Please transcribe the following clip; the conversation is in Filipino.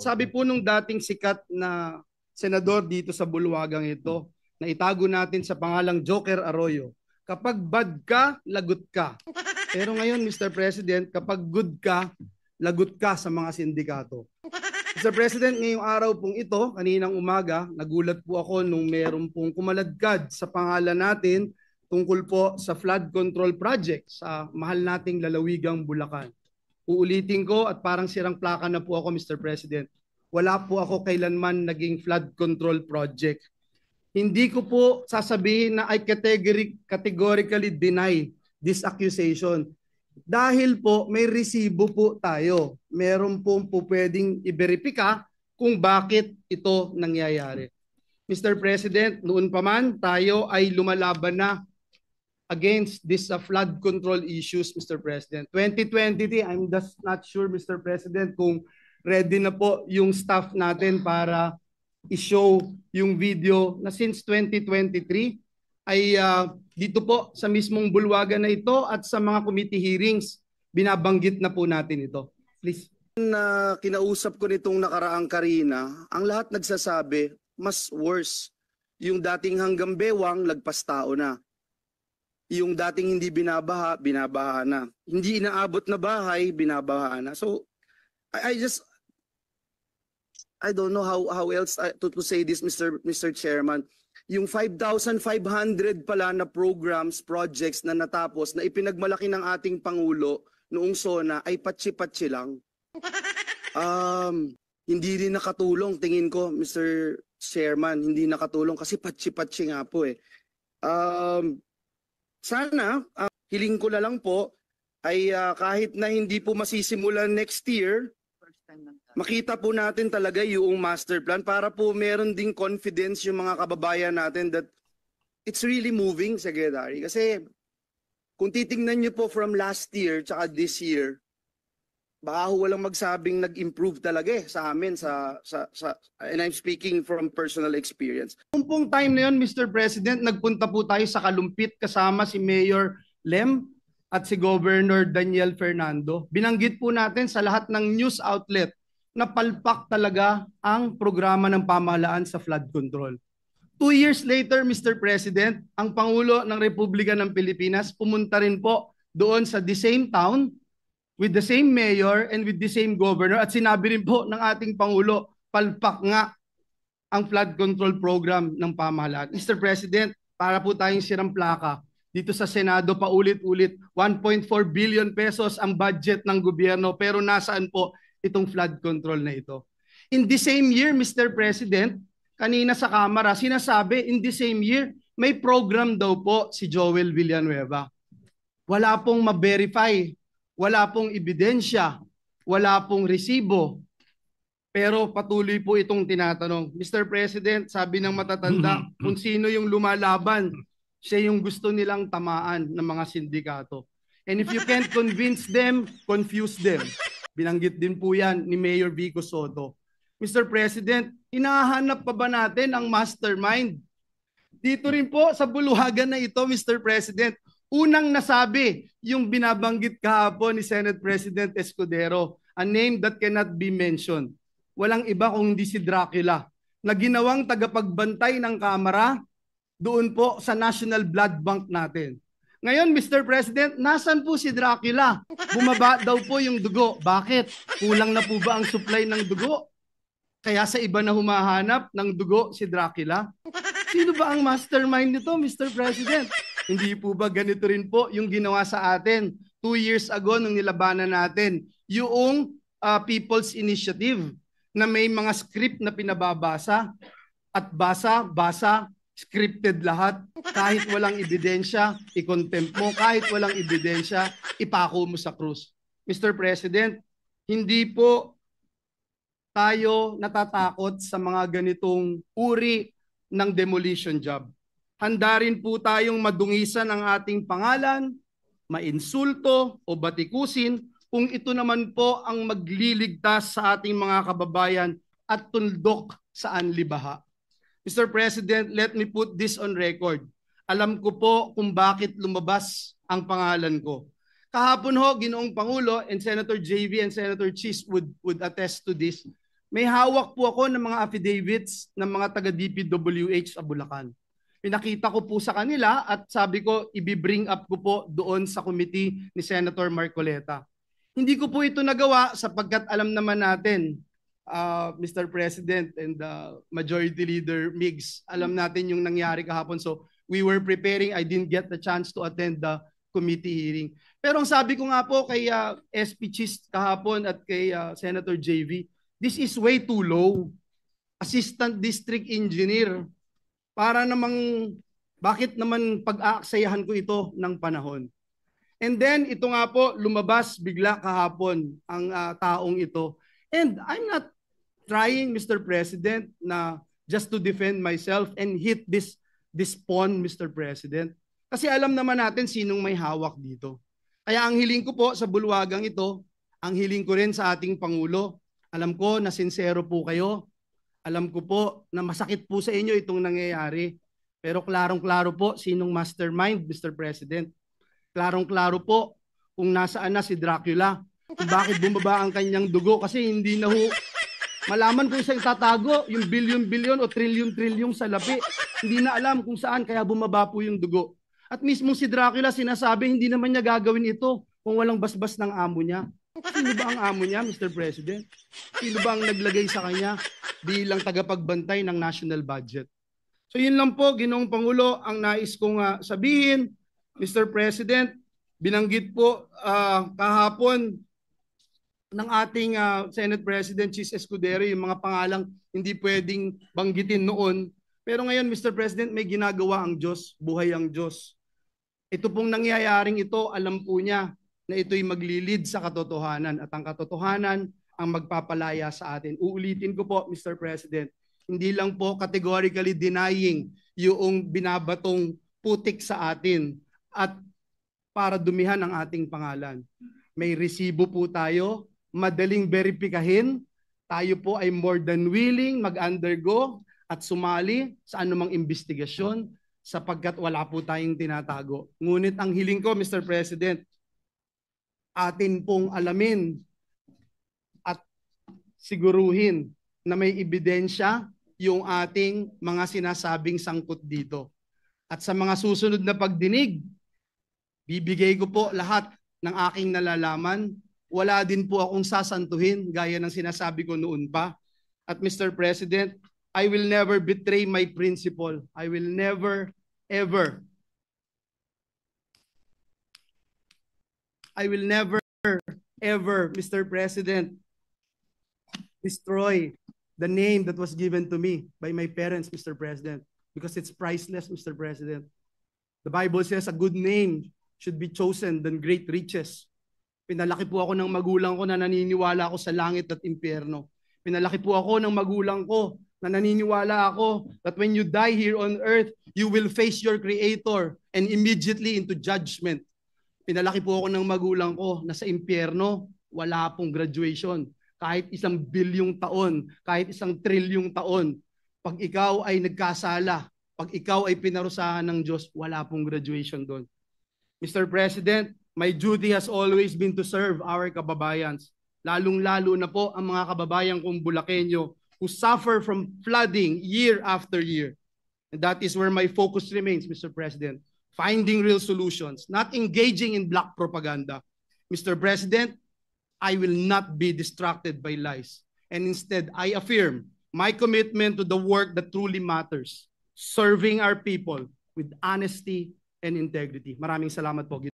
Sabi po nung dating sikat na senador dito sa bulwagang ito, na itago natin sa pangalang Joker Arroyo, kapag bad ka, lagot ka. Pero ngayon, Mr. President, kapag good ka, lagot ka sa mga sindikato. Mr. President, ngayong araw pong ito, kaninang umaga, nagulat po ako nung meron pong kumaladkad sa pangalan natin tungkol po sa flood control project sa mahal nating lalawigang Bulacan. Uulitin ko at parang sirang plaka na po ako, Mr. President. Wala po ako kailanman naging flood control project. Hindi ko po sasabihin na I categorically deny this accusation. Dahil po may resibo po tayo. Meron po pwedeng i-verifika kung bakit ito nangyayari. Mr. President, noon pa man tayo ay lumalaban na against this flood control issues, Mr. President. 2023, I'm just not sure, Mr. President, kung ready na po yung staff natin para i-show yung video na since 2023 ay dito po sa mismong bulwagan na ito at sa mga committee hearings, binabanggit na po natin ito. Please. Na kinausap ko nitong nakaraang Karina, ang lahat nagsasabi, mas worse. Yung dating hanggang bewang, lagpas tao na. Yung dating hindi binabaha, binabaha na. Hindi inaabot na bahay, binabaha na. So, I don't know how else to say this, Mr. Chairman. Yung 5,500 pala na programs, projects na natapos na ipinagmalaki ng ating Pangulo noong SONA ay patsi-patsi lang. Hindi rin nakatulong, tingin ko, Mr. Chairman, hindi nakatulong kasi patsi-patsi nga po eh. Sana, hiling ko na lang po, ay kahit na hindi po masisimulan next year, makita po natin talaga yung master plan para po meron ding confidence yung mga kababayan natin that it's really moving, Secretary. Kasi kung titingnan nyo po from last year tsaka this year, baka walang magsabing nag-improve talaga sa amin and I'm speaking from personal experience. Kung pong time na yun, Mr. President, nagpunta po tayo sa Kalumpit kasama si Mayor Lem at si Governor Daniel Fernando. Binanggit po natin sa lahat ng news outlet na palpak talaga ang programa ng pamahalaan sa flood control. 2 years later, Mr. President, ang Pangulo ng Republika ng Pilipinas pumunta rin po doon sa the same town with the same mayor and with the same governor at sinabi rin po ng ating Pangulo, palpak nga ang flood control program ng pamahalaan. Mr. President, para po tayong sirang plaka, dito sa Senado paulit-ulit, 1.4 billion pesos ang budget ng gobyerno pero nasaan po itong flood control na ito? In the same year, Mr. President, kanina sa Kamara, sinasabi in the same year, may program daw po si Joel Villanueva. Wala pong ma-verify, wala pong ebidensya, wala pong resibo. Pero patuloy po itong tinatanong. Mr. President, sabi ng matatanda, kung sino yung lumalaban, siya yung gusto nilang tamaan ng mga sindikato. And if you can't convince them, confuse them. Binanggit din po yan ni Mayor Vico Soto. Mr. President, hinahanap pa ba natin ang mastermind? Dito rin po sa bulwagan na ito, Mr. President, unang nasabi yung binabanggit kahapon ni Senate President Escudero, a name that cannot be mentioned. Walang iba kung hindi si Dracula, na ginawang tagapagbantay ng Kamara doon po sa National Blood Bank natin. Ngayon, Mr. President, nasan po si Dracula? Bumaba daw po yung dugo. Bakit? Kulang na po ba ang supply ng dugo? Kaya sa iba na humahanap ng dugo si Dracula? Sino ba ang mastermind nito, Mr. President? Hindi po ba ganito rin po yung ginawa sa atin 2 years ago nung nilabanan natin yung People's Initiative na may mga script na pinababasa at basa, scripted lahat. Kahit walang ebidensya, i-contempt mo. Kahit walang ebidensya, ipako mo sa krus. Mr. President, hindi po tayo natatakot sa mga ganitong uri ng demolition job. Handa rin po tayong madungisan ang ating pangalan, mainsulto o batikusin kung ito naman po ang magliligtas sa ating mga kababayan at tuldok sa anlibaha. Mr. President, let me put this on record. Alam ko po kung bakit lumabas ang pangalan ko. Kahapon ho, Ginoong Pangulo, and Senator JV and Senator Chis would attest to this. may hawak po ako ng mga affidavits ng mga taga-DPWH sa Bulacan. Pinakita ko po sa kanila at sabi ko, i-bring up ko po doon sa committee ni Senator Marcoleta. Hindi ko po ito nagawa sapagkat alam naman natin, Mr. President and Majority Leader Migs, alam natin yung nangyari kahapon. So we were preparing, I didn't get the chance to attend the committee hearing. Pero ang sabi ko nga po kay SP Chis kahapon at kay Senator JV, this is way too low. Assistant District Engineer. Para namang, bakit naman pag-aaksayahan ko ito ng panahon? And then, ito nga po, lumabas bigla kahapon ang taong ito. And I'm not trying, Mr. President, na just to defend myself and hit this pawn, Mr. President. Kasi alam naman natin sinong may hawak dito. Kaya ang hiling ko po sa bulwagang ito, ang hiling ko rin sa ating Pangulo, alam ko na sincero po kayo. Alam ko po na masakit po sa inyo itong nangyayari. Pero klarong-klaro po sinong mastermind, Mr. President. Klarong-klaro po kung nasaan na si Dracula. Kung bakit bumaba ang kanyang dugo. Kasi hindi na ho malaman kung saan tatago yung bilyon-bilyon o trilyon-trilyon sa lapi. Hindi na alam kung saan kaya bumaba po yung dugo. At mismo si Dracula sinasabi hindi naman niya gagawin ito kung walang basbas ng amo niya. Sino ba ang amo niya, Mr. President? Sino ba ang naglagay sa kanya bilang tagapagbantay ng national budget? So yun lang po, Ginoong Pangulo, ang nais kong sabihin. Mr. President, binanggit po kahapon ng ating Senate President Chis Escudero yung mga pangalang hindi pwedeng banggitin noon. Pero ngayon, Mr. President, may ginagawa ang Diyos, buhay ang Diyos. Ito pong nangyayaring ito, alam po niya na ito'y maglilid sa katotohanan at ang katotohanan ang magpapalaya sa atin. Uulitin ko po, Mr. President, hindi lang po categorically denying yung binabatong putik sa atin at para dumihan ang ating pangalan. May resibo po tayo, madaling verifikahin, tayo po ay more than willing mag-undergo at sumali sa anumang investigasyon sapagkat wala po tayong tinatago. Ngunit ang hiling ko, Mr. President, atin pong alamin at siguruhin na may ebidensya yung ating mga sinasabing sangkot dito. At sa mga susunod na pagdinig, bibigay ko po lahat ng aking nalalaman. Wala din po akong sasantuhin gaya ng sinasabi ko noon pa. At Mr. President, I will never betray my principle. I will never, ever Mr. President, destroy the name that was given to me by my parents, Mr. President, because it's priceless, Mr. President. The Bible says a good name should be chosen than great riches. Pinalaki po ako ng magulang ko na naniniwala ako sa langit at impyerno. Pinalaki po ako ng magulang ko na naniniwala ako that when you die here on earth, you will face your Creator and immediately into judgment. Pinalaki po ako ng magulang ko na sa impyerno, wala pong graduation. Kahit 1 bilyong taon, kahit 1 trilyong taon, pag ikaw ay nagkasala, pag ikaw ay pinarusahan ng Diyos, wala pong graduation doon. Mr. President, my duty has always been to serve our kababayans. Lalong-lalo na po ang mga kababayan kong Bulakenyo who suffer from flooding year after year. And that is where my focus remains, Mr. President. Finding real solutions, not engaging in black propaganda. Mr. President, I will not be distracted by lies. And instead, I affirm my commitment to the work that truly matters, serving our people with honesty and integrity. Maraming salamat po.